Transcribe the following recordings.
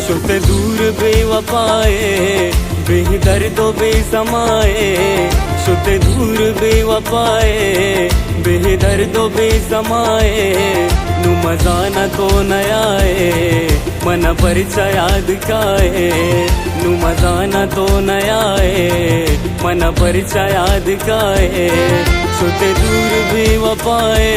शुते दूर बेवफाए बेदर्दो बेसमाए, शुते दूर बेवफाए बेदर्दो बेसमाए, नु मजा न तो नयाए मन परिचय याद काए, नु मजा न तो नयाए मन परिचय याद काए, शुते दूर बेवफाए।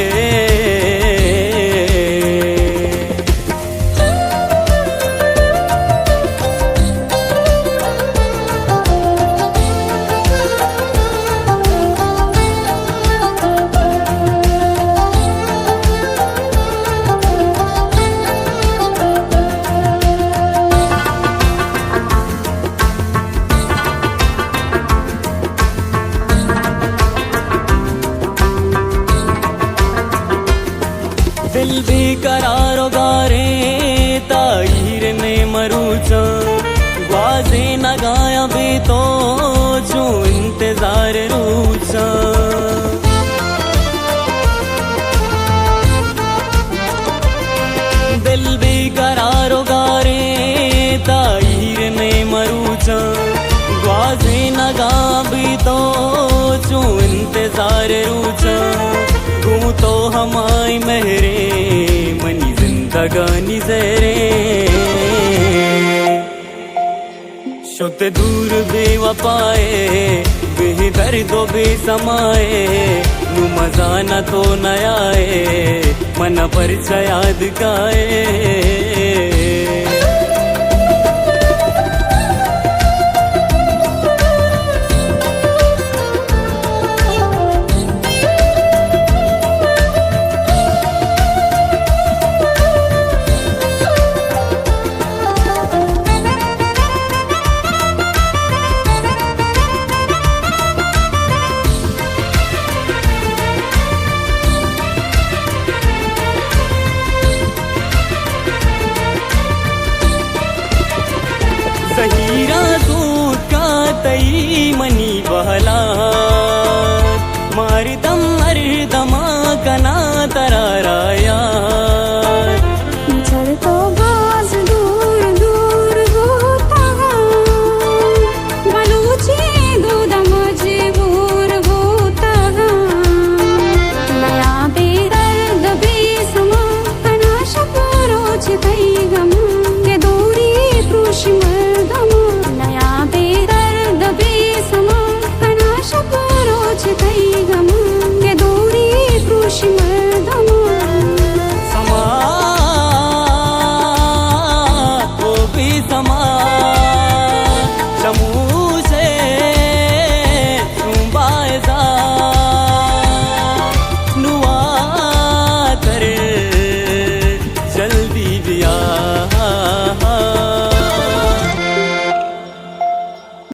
दिल भी करारो गारे ताहीर ने मरूचा, बाजे न गाया भी तो जो इंतजार रूचा। दिल भी करारो गारे ताहीर ने मरूचा, बाजे न गा भी तो जो इंतजार रूचा। तू तो हमारी मेहरे मनी जिंदगानी ज़हरे, शुत दूर बेवफाए बेदर्दो बेसमाए, नु मजा न तो नयाए मन परिचय याद काए। सहीरा दूध का तई मनी बहला, मारी दम मर दमा कना तराराया। चल तो बाज दूर दूर होता, बलूची दूध मजबूर होता। नया बेदर्द बेसमा अनाश परोच कई गम के दूरी कृषि मर्दम। नया बेदर्द बेसमा अनाश परोच कई गम